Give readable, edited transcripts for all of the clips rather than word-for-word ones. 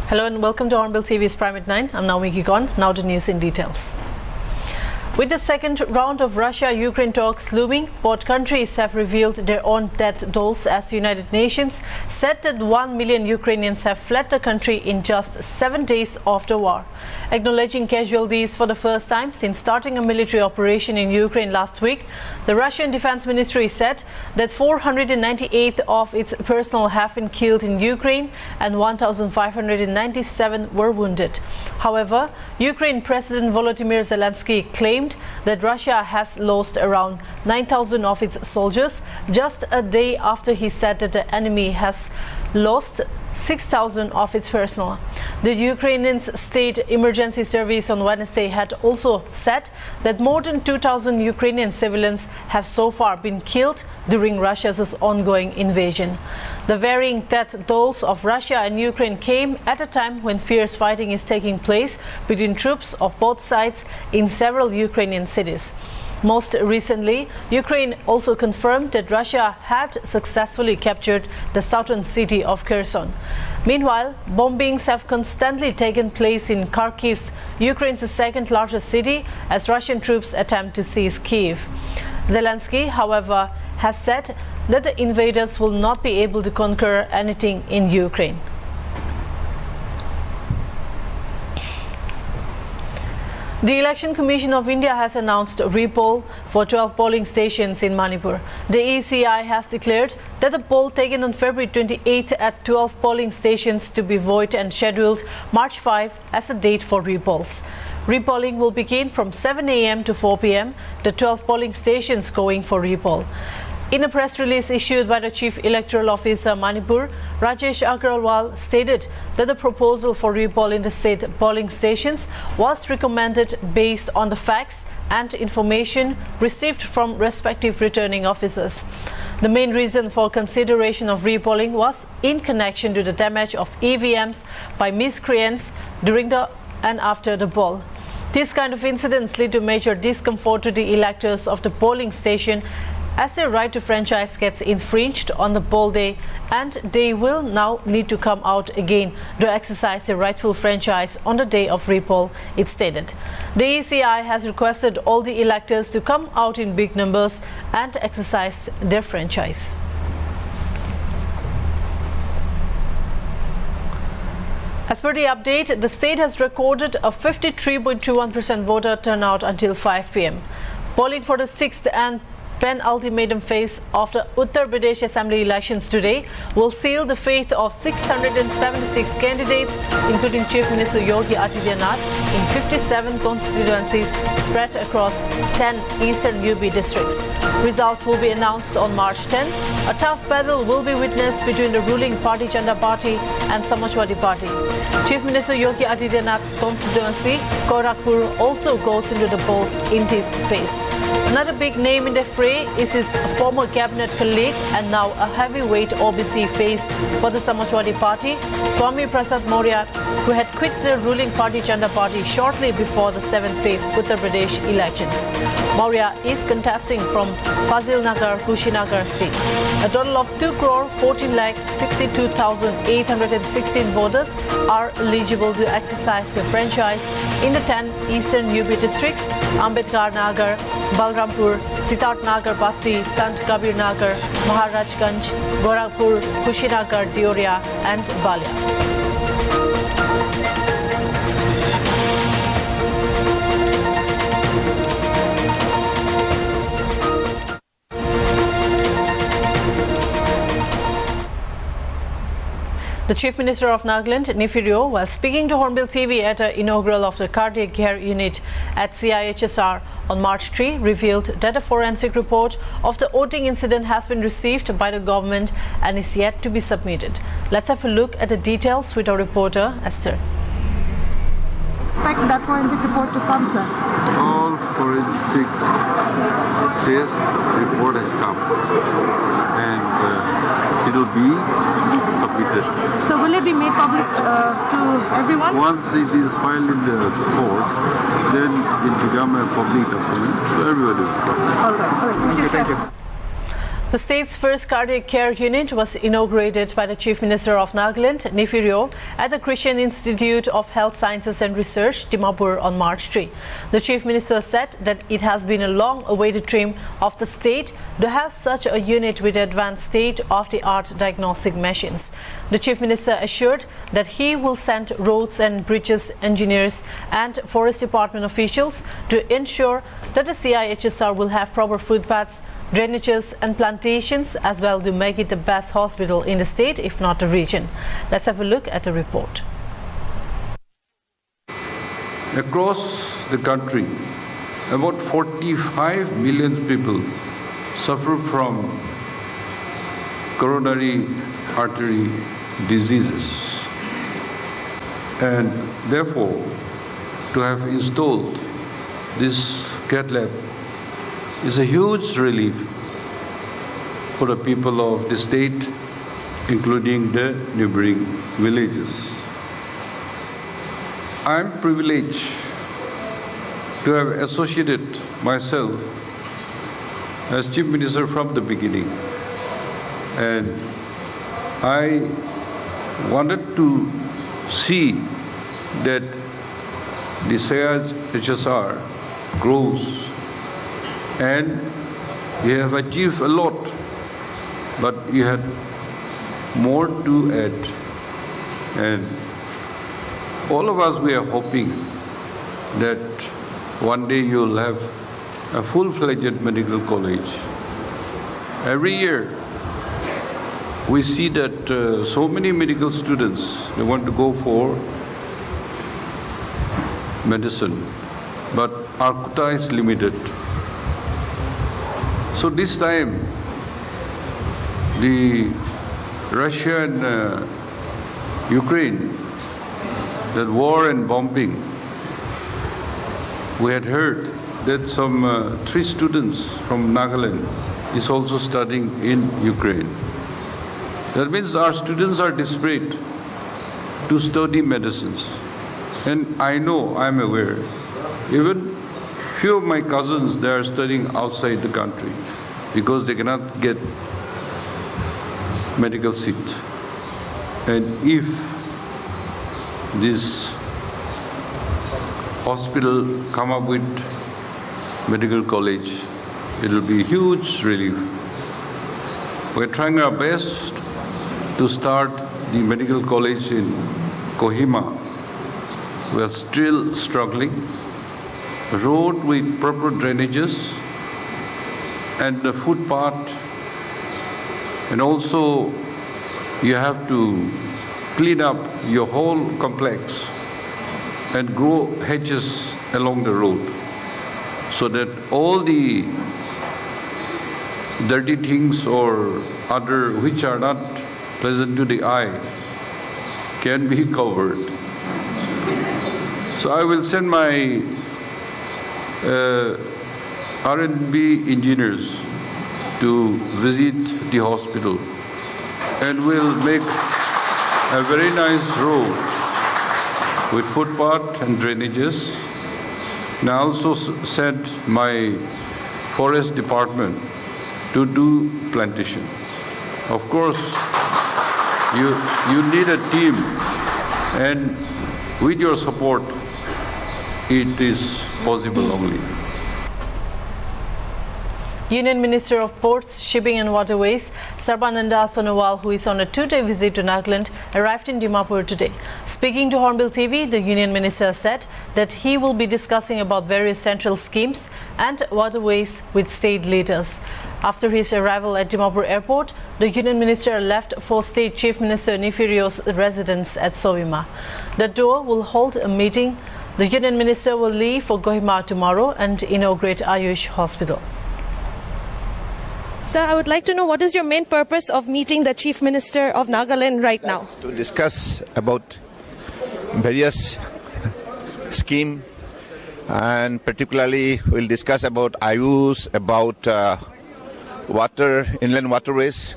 Hello and welcome to Hornbill TV's Prime at 9. I'm Naomi Kikon. Now the news in details. With the second round of Russia-Ukraine talks looming, both countries have revealed their own death tolls as the United Nations said that 1 million Ukrainians have fled the country in just 7 days of the war. Acknowledging casualties for the first time since starting a military operation in Ukraine last week, the Russian Defense Ministry said that 498 of its personnel have been killed in Ukraine and 1,597 were wounded. However, Ukraine President Volodymyr Zelensky claimed that Russia has lost around 9,000 of its soldiers just a day after he said that the enemy has lost 6,000 of its personnel. The Ukrainian State Emergency Service on Wednesday had also said that more than 2,000 Ukrainian civilians have so far been killed during Russia's ongoing invasion. The varying death tolls of Russia and Ukraine came at a time when fierce fighting is taking place between troops of both sides in several Ukrainian cities. Most recently, Ukraine also confirmed that Russia had successfully captured the southern city of Kherson. Meanwhile, bombings have constantly taken place in Kharkiv, Ukraine's second largest city, as Russian troops attempt to seize Kyiv. Zelensky, however, has said that the invaders will not be able to conquer anything in Ukraine. The Election Commission of India has announced a repoll for 12 polling stations in Manipur. The ECI has declared that the poll taken on February 28 at 12 polling stations to be void and scheduled March 5 as a date for repolls. Repolling will begin from 7 a.m. to 4 p.m., the 12 polling stations going for repoll. In a press release issued by the Chief Electoral Officer Manipur, Rajesh Agrawal stated that the proposal for repoll in the state polling stations was recommended based on the facts and information received from respective returning officers. The main reason for consideration of repolling was in connection to the damage of EVMs by miscreants during the and after the poll. These kind of incidents lead to major discomfort to the electors of the polling station as their right to franchise gets infringed on the poll day, and they will now need to come out again to exercise their rightful franchise on the day of repoll, it stated. The ECI has requested all the electors to come out in big numbers and exercise their franchise. As per the update, the state has recorded a 53.21% voter turnout until 5 p.m. Polling for the 6th and penultimatum phase of the Uttar Pradesh Assembly elections today will seal the fate of 676 candidates, including Chief Minister Yogi Adityanath, in 57 constituencies spread across 10 eastern UP districts. Results will be announced on March 10. A tough battle will be witnessed between the ruling Bharatiya Janata Party and Samajwadi Party. Chief Minister Yogi Adityanath's constituency, Gorakhpur, also goes into the polls in this phase. Another big name in the fray is his former cabinet colleague and now a heavyweight OBC face for the Samajwadi Party, Swami Prasad Maurya, who had quit the ruling Bharatiya Janata Party shortly before the 7th phase Uttar Pradesh elections. Maurya is contesting from Fazilnagar, Kushinagar seat. A total of 2,14,62,816 voters are eligible to exercise their franchise in the 10 eastern UP districts: Ambedkar Nagar, Balrampur, Siddharth Nagar Basti, Sant Kabir Nagar, Maharajganj, Gorakhpur, Kushinagar, Deoria and Balia. The Chief Minister of Nagaland, Nifirio, while speaking to Hornbill TV at the inaugural of the Cardiac Care Unit at CIHSR on March 3, revealed that a forensic report of the voting incident has been received by the government and is yet to be submitted. Let's have a look at the details with our reporter, Esther. Expect that forensic report to come, sir? All forensic test report has come and it will be submitted. So will it be made public to everyone? Once it is filed in the court, then it will become a public document, so everybody will. All right. Thank you, sir. The state's first cardiac care unit was inaugurated by the Chief Minister of Nagaland, Nifirio, at the Christian Institute of Health Sciences and Research, Dimapur, on March 3. The Chief Minister said that it has been a long-awaited dream of the state to have such a unit with advanced state-of-the-art diagnostic machines. The Chief Minister assured that he will send roads and bridges engineers and Forest Department officials to ensure that the CIHSR will have proper footpaths, drainages and plantations, as well to make it the best hospital in the state, if not the region. Let's have a look at the report. Across the country, about 45 million people suffer from coronary artery diseases. And therefore, to have installed this cath lab is a huge relief for the people of the state, including the neighboring villages. I am privileged to have associated myself as Chief Minister from the beginning, and I wanted to see that the CIHSR grows, and you have achieved a lot, but you had more to add. And all of us, we are hoping that one day you'll have a full-fledged medical college. Every year, we see that so many medical students, they want to go for medicine, but our quota is limited. So this time, the Russia and Ukraine, that war and bombing, we had heard that some 3 students from Nagaland is also studying in Ukraine. That means our students are desperate to study medicines. And I know, I'm aware, even few of my cousins, they are studying outside the country because they cannot get medical seat. And if this hospital come up with medical college, it will be a huge relief. We're trying our best to start the medical college in Kohima. We are still struggling. Road with proper drainages and the footpath, and also you have to clean up your whole complex and grow hedges along the road so that all the dirty things or other which are not pleasant to the eye can be covered. So I will send my R&B engineers to visit the hospital, and we'll make a very nice road with footpath and drainages. And I also sent my forest department to do plantation. Of course, you need a team, and with your support, it is possible only. Union Minister of Ports, Shipping and Waterways, Sarbananda Sonowal, who is on a 2-day visit to Nagaland, arrived in Dimapur today. Speaking to Hornbill TV, the Union Minister said that he will be discussing about various central schemes and waterways with state leaders. After his arrival at Dimapur Airport, the Union Minister left for State Chief Minister Nifirio's residence at Sovima. The duo will hold a meeting. The Union Minister will leave for Kohima tomorrow and inaugurate Ayush Hospital. Sir, I would like to know what is your main purpose of meeting the Chief Minister of Nagaland right now? To discuss about various scheme, and particularly we'll discuss about Ayush, about inland waterways.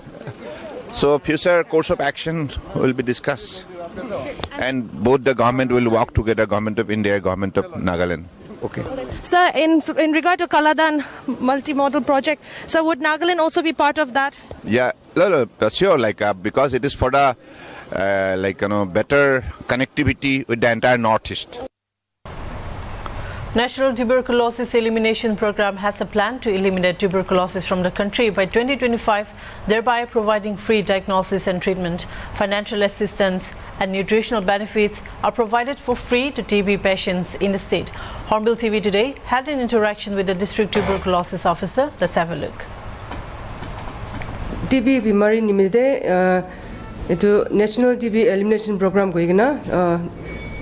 So future course of action will be discussed, and both the government will work together, Government of India, Government of Nagaland. okay. Sir, in regard to Kaladan multimodal project, so would Nagaland also be part of that? Yeah, no, sure. Because it is for the better connectivity with the entire northeast. National Tuberculosis Elimination Program has a plan to eliminate tuberculosis from the country by 2025, thereby providing free diagnosis and treatment. Financial assistance and nutritional benefits are provided for free to TB patients in the state. HornbillTV today had an interaction with the district tuberculosis officer. Let's have a look. TB bimari nimide etu National TB Elimination Program goigina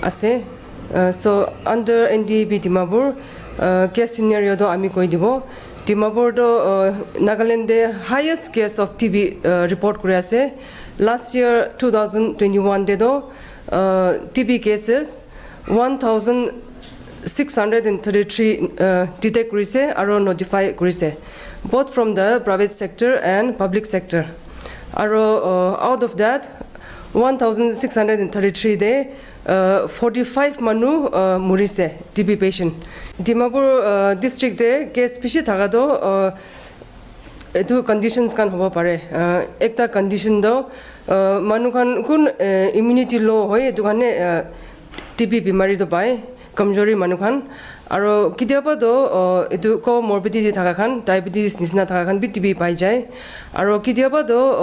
ase. So under NDB Dimapur case scenario do ami koi dibo. Dimapur do Nagaland the highest case of TB report kore ase. Last year 2021 de do TB cases 1633 detect kurise aro notify kurise, both from the private sector and public sector. Aro out of that 1633 de 45 manu murise TB patient. Dimapur district de case pishi thaga do etu conditions kan hobo pare. Ekta condition do manu kan kun immunity low hoy etu kane TB bimari do pai kamjori manu kan aro kidiaba do etu comorbidity thaga kan diabetes nisna thaga kan bi TB pai jai aro kidiaba do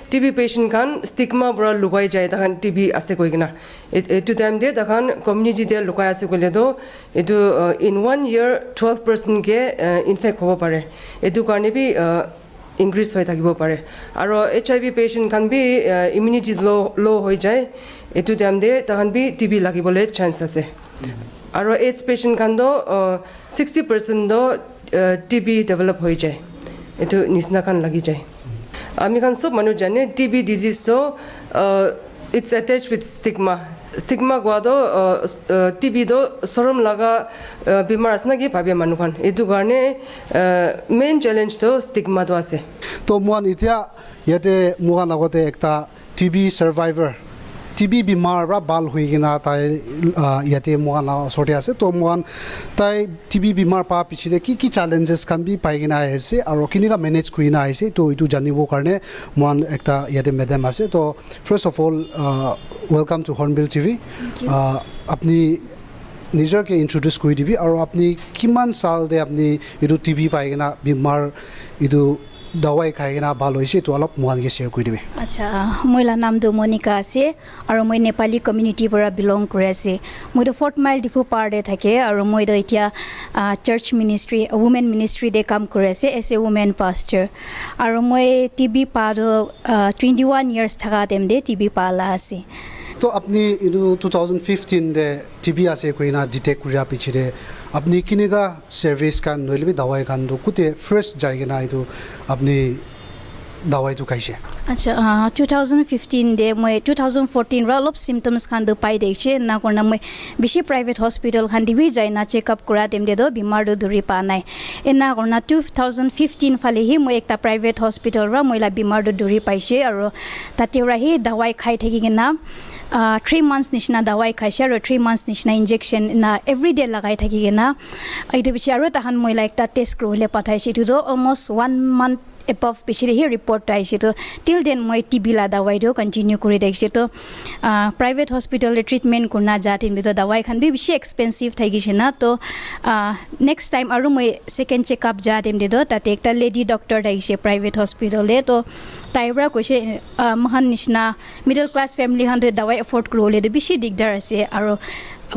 TB patient kan stigma bra lugai jai ta kan TB ase koigina etu time de ta kan community de lugai ase kole do etu in 1 year 12% ke infect hobo pare etu karne bi increase hoi thakibo pare aro HIV patient kan bi immunity low hoi jai etu time de ta kan bi TB lagibole chance ase aro AIDS patient kan do 60% do TB develop hoi jai etu nisna kan lagi jai. Ami kan sob manu jane TB disease so it's attached with stigma. Stigma gwa do TB do sorom laga bimar asna gi bhabe manu kan. Etu garne main challenge to stigma do ase. To muan itia yate muan agote ekta TB survivor TB bimar ra bal huigina tai yate muan la sorte ase to muan tai TB bimar pa pichide ki challenges kan bi paigina ase aro kini ka manage kuina ase to itu janibo karne muan ekta yate madam ase to first of all welcome to Hornbill TV. Apni निजर के introduce करि दिबि और अपनी किमान साल दे अपनी इदु TB पाइगना बीमार इदु दवाई खाइगना भाल होइसे तो अलप मुहान के शेयर करि दिबि. अच्छा मोइला नाम दो मोनिका आसे और moi नेपाली कम्युनिटी परा बिलोंग करे आसे. moi दो 4 माइल डिफु पार दे थाके और moi दो इटिया चर्च मिनिस्ट्री वुमेन मिनिस्ट्री दे काम करे आसे एज ए वुमेन पास्टर और moi टीबी पा दो 21 इयर्स थाका देम दे टीबी पाला आसे. तो अपनी इदु 2015 दे टीबी आसे कोइना डिटेक्ट कुरिया पिछिरे अपनी किनेगा सर्विस का नोइलबि दवाई कान दो कुते फर्स्ट जाइगना इदु अपनी दवाई तो कैसे. अच्छा 2015 दे मैं 2014 रा लप सिम्पटम्स खान दो पाइ देखछे ना करना मैं बिशी प्राइवेट हॉस्पिटल खान दिबि जाइना चेकअप करा देम दे दो बीमार दो दूरी पा नाइ एना करना 2015 फाले ही मैं एकटा प्राइवेट हॉस्पिटल रा मैला बीमार दो दूरी पाइसे और तातेरा ही दवाई खाइ थकिगिना 3 months निशना दवाई खाइसे और 3 months निशना इंजेक्शन ना एवरीडे लगाइ थकिगिना आइदो बिचारो तहन मैला एकटा टेस्ट करले पठाइसे तो अलमोस्ट 1 month above पिछले ही रिपोर्ट आइसे तो टिल देन मैं टीबी ला दवाई दो कंटिन्यू करि देखसे तो प्राइवेट हॉस्पिटल ट्रीटमेंट करना जाते में तो दवाई खान भी बेसी एक्सपेंसिव થઈ গিছে না তো नेक्स्ट टाइम আৰু মই सेकेंड चेकअप जाते में दो ताते एकटा लेडी डॉक्टर आइसे प्राइवेट हॉस्पिटल दे तो ताइब्रा কৈছে महान निशना मिडल क्लास फैमिली हान दवाई अफोर्ड करले दे बेसी दिगदार আছে আৰু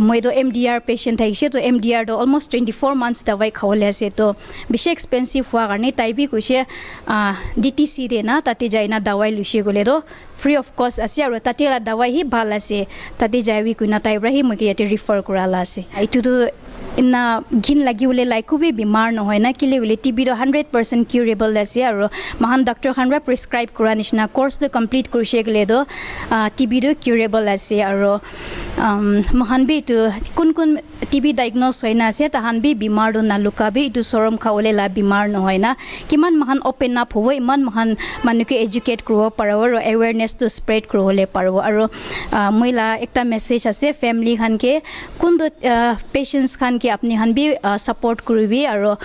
मैं तो MDR पेशेंट है तो MDR तो ऑलमोस्ट 24 months दवाई खावले से तो बेसी एक्सपेंसिव हुआ करने ताई भी कुछ DTC दे ना ताते जाइना दवाई लुसे गले तो फ्री ऑफ कॉस्ट आसे और ताते ला दवाई ही भाल आसे ताते जाइबि कुना ताइब्रा ही मके याते रिफर कराला आसे आइतु तो इन्ना घिन लागि उले लाइकु भी बीमार न होय ना किले उले टीबी तो 100% क्यूरेबल आसे और महान डॉक्टर खानरा प्रिस्क्राइब करा निसना कोर्स तो कंप्लीट करसे गले तो टीबी तो क्यूरेबल आसे और mohan bi tu kun TB diagnose hoina ase tahan bi bimar do naluka bi itu sorom khawle la bimar no hoina kiman mohan open up hobo iman mohan manuke educate kro paro aro awareness to spread kro hole paro aro moila ekta message ase family khan ke kun do patients khan ke apni han bi support kuribi aro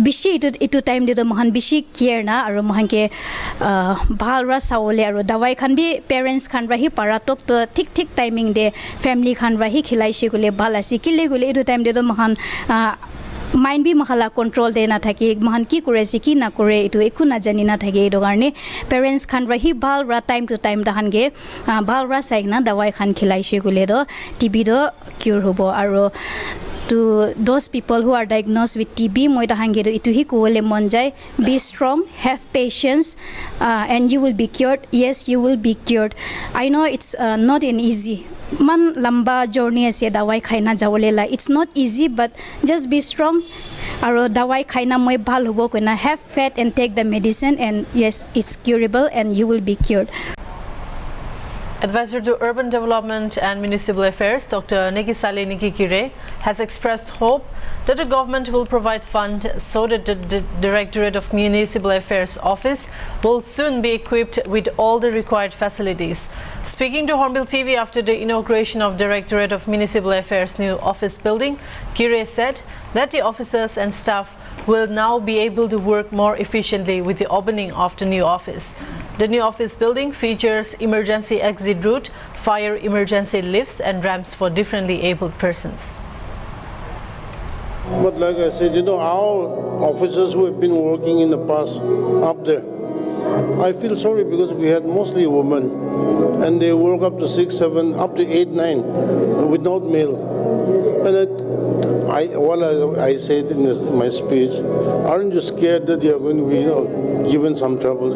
bishi itu time de mohan bishi care na aro mohan ke bhal ra sawle aro dawai khan bi parents khan rahi para tok to ठीक timing de family khan rahi khilai shi gule bhala sikile gule itu time de to mohan mind bi mahala control de na thaki mohan ki kore si ki na kore itu eku na jani na thaki edo garne parents khan rahi bhal ra time to time dahan ge bhal ra saigna dawai khan khilai shi gule do TB do cure hobo aro to those people who are diagnosed with TB moi dahange do itu hi kole mon jai be strong, have patience, and you will be cured. Yes, you will be cured. I know it's not an easy man lamba journey ase dawai khaina jawole la it's not easy but just be strong aro dawai khaina moi bhal hobo koina have faith and take the medicine and yes it's curable and you will be cured. Advisor to Urban Development and Municipal Affairs, Dr. Negisale Nikikire, has expressed hope that the government will provide fund so that the Directorate of Municipal Affairs Office will soon be equipped with all the required facilities. Speaking to HornbillTV after the inauguration of Directorate of Municipal Affairs new office building, Kire said that the officers and staff will now be able to work more efficiently with the opening of the new office. The new office building features emergency exit route, fire emergency lifts and ramps for differently abled persons. But like I said, our officers who have been working in the past up there, I feel sorry because we had mostly women and they work up to 6, 7, up to 8, 9 without male. And I said in my speech, aren't you scared that you're going to be given some trouble?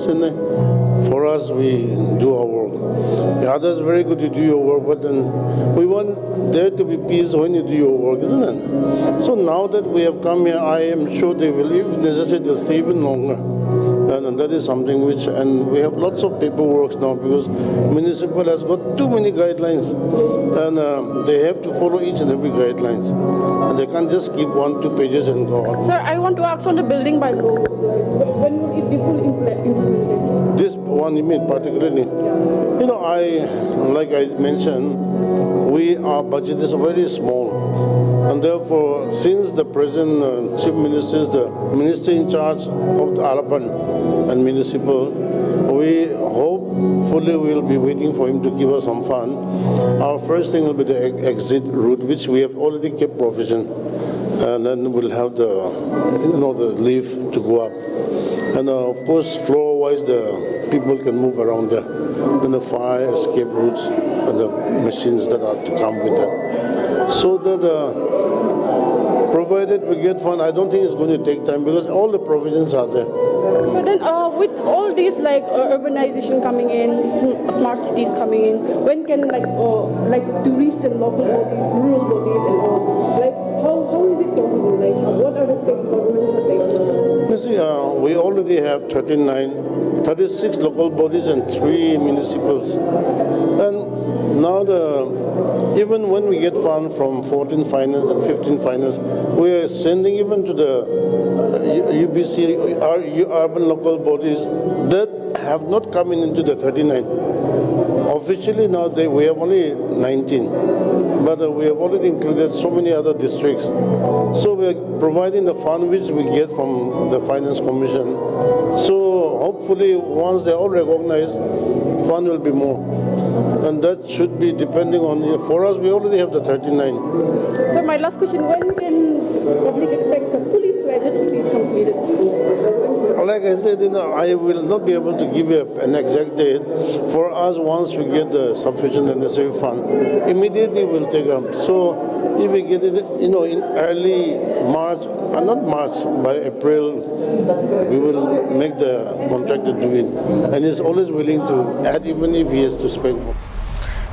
For us, we do our work. The others, very good, you do your work, but then we want there to be peace when you do your work, isn't it? So now that we have come here, I am sure they will, if necessary, they'll stay even longer. And that is something which, and we have lots of paperwork now because municipal has got too many guidelines and they have to follow each and every guidelines. And they can't just keep 1, 2 pages and go on. Sir, I want to ask on the building by law. When will it be fully implemented? This one you mean particularly? Like I mentioned, our budget is very small. And therefore, since the present Chief Minister is the Minister in charge of the urban and municipal, we hopefully will be waiting for him to give us some fund. Our first thing will be the exit route, which we have already kept provision. And then we'll have the lift to go up. And of course, floor-wise, the people can move around there. And the fire escape routes and the machines that are to come with that. So that provided we get fund, I don't think it's going to take time because all the provisions are there. So then with all these urbanization coming in, smart cities coming in, when can to reach the local bodies, rural bodies and all, how is it possible? What are the steps governments are taking? You see, we already have 36 local bodies and 3 municipals. And now even when we get funds from 14 finance and 15 finance, we are sending even to the UBC, our urban local bodies that have not come into the 39. Officially now we have only 19, but we have already included so many other districts. So we are providing the fund which we get from the Finance Commission. So hopefully once they all recognize, fund will be more. And that should be depending on, for us we already have the 39. So my last question, when can public expect the fully fledged office completed? Like I said, I will not be able to give you an exact date. For us, once we get the sufficient and necessary fund, immediately we'll take up. So if we get it, in early March, not March, by April, we will make the contractor do it. And he's always willing to add even if he has to spend more.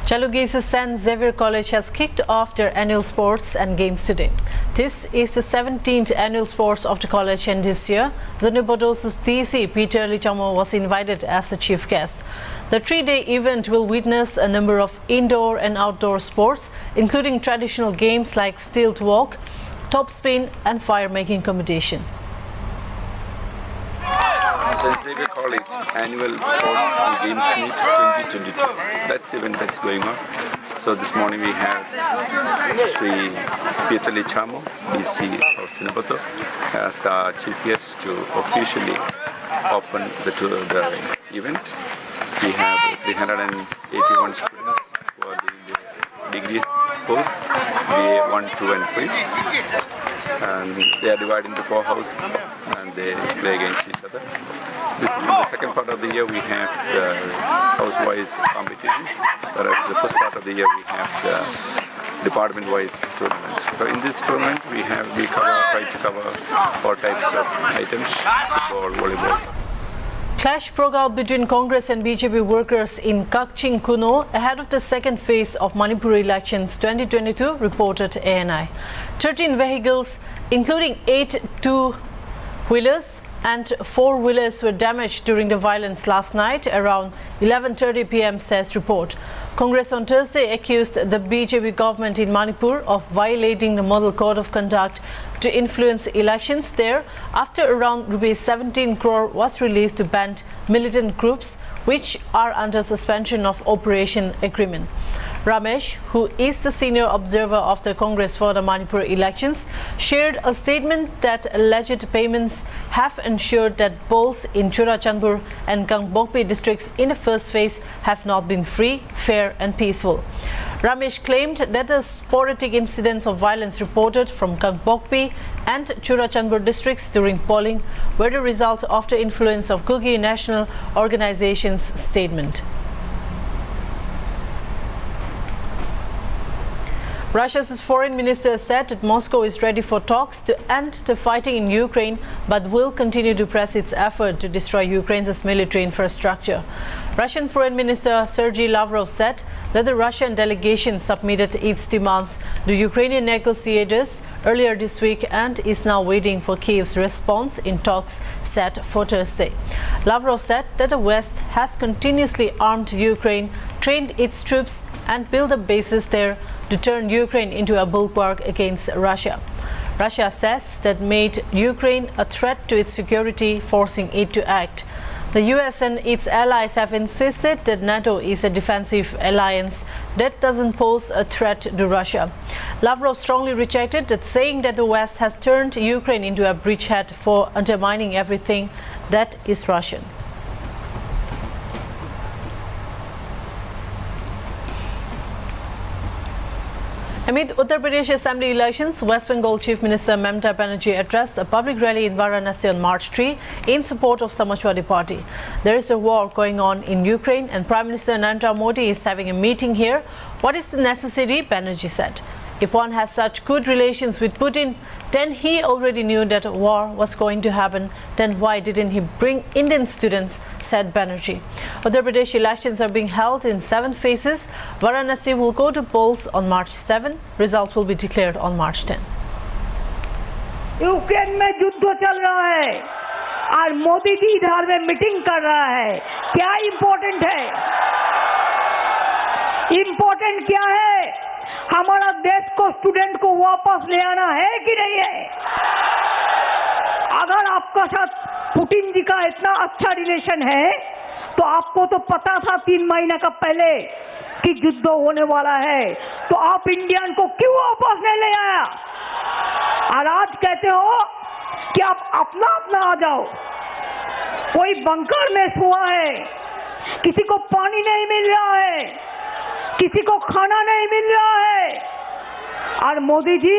Chalugi's St. Xavier College has kicked off their annual sports and games today. This is the 17th annual sports of the college, and this year, Zunibodos's DC Peter Lichamo was invited as the chief guest. The 3-day event will witness a number of indoor and outdoor sports, including traditional games like stilt walk, top spin and fire making competition. St. Xavier College Annual Sports and Games Meet 2022. That's the event that's going on. So this morning we have Sri Peter Lichamo, BC of Sinabato, as our chief guest to officially open the event. We have 381 students who are doing the degree course, BA 1, 2 and 3. And they are divided into 4 houses and they play against each other. This in the second part of the year we have the house-wise competitions, whereas the first part of the year we have the department-wise tournaments. So in this tournament we try to cover all types of items: football, volleyball. Clash broke out between Congress and BJP workers in Kakching Kuno ahead of the second phase of Manipur elections 2022, reported ANI. 13 vehicles, including 8 two-wheelers and 4-wheelers, were damaged during the violence last night around 11:30 p.m., says report. Congress on Thursday accused the BJP government in Manipur of violating the Model Code of Conduct to influence elections there after around ₹17 crore was released to ban militant groups which are under suspension of operation agreement. Ramesh, who is the senior observer of the Congress for the Manipur elections, shared a statement that alleged payments have ensured that polls in Churachandpur and Gangbokpi districts in the first phase have not been free, fair and peaceful. Ramesh claimed that the sporadic incidents of violence reported from Gangbokpi and Churachandpur districts during polling were the result of the influence of Kuki National Organization's statement. Russia's foreign minister said that Moscow is ready for talks to end the fighting in Ukraine, but will continue to press its effort to destroy Ukraine's military infrastructure. Russian Foreign Minister Sergei Lavrov said that the Russian delegation submitted its demands to Ukrainian negotiators earlier this week and is now waiting for Kyiv's response in talks set for Thursday. Lavrov said that the West has continuously armed Ukraine, trained its troops and built up bases there to turn Ukraine into a bulwark against Russia. Russia says that made Ukraine a threat to its security, forcing it to act. The US and its allies have insisted that NATO is a defensive alliance that doesn't pose a threat to Russia. Lavrov strongly rejected that, saying that the West has turned Ukraine into a bridgehead for undermining everything that is Russian. Amid Uttar Pradesh Assembly elections, West Bengal Chief Minister Mamata Banerjee addressed a public rally in Varanasi on March 3 in support of Samajwadi Party. There is a war going on in Ukraine and Prime Minister Narendra Modi is having a meeting here. What is the necessity? Banerjee said. If one has such good relations with Putin, then he already knew that a war was going to happen. Then why didn't he bring Indian students, said Banerjee. Uttar Pradesh elections are being held in 7 phases. Varanasi will go to polls on March 7. Results will be declared on March 10. Ukraine में युद्ध चल रहा है और मोदी जी इधर में meeting कर रहा है. क्या इम्पोर्टेंट है? इम्पोर्टेंट क्या है? हमारा देश को स्टूडेंट को वापस ले आना है कि नहीं है? अगर आपका साथ पुतिन जी का इतना अच्छा रिलेशन है तो आपको तो पता था 3 महीने का पहले कि युद्ध होने वाला है, तो आप इंडियन को क्यों वापस नहीं ले आया? और आज कहते हो कि आप अपना अपना आ जाओ. कोई बंकर में सोया है, किसी को पानी नहीं मिल रहा है, किसी को खाना नहीं मिल रहा है. और मोदी जी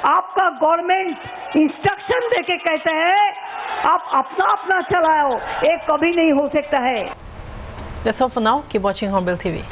आपका गवर्नमेंट इंस्ट्रक्शन देके कहते हैं आप अपना अपना चलाओ. ये कभी नहीं हो सकता है. That's all for now. Keep watching HornbillTV.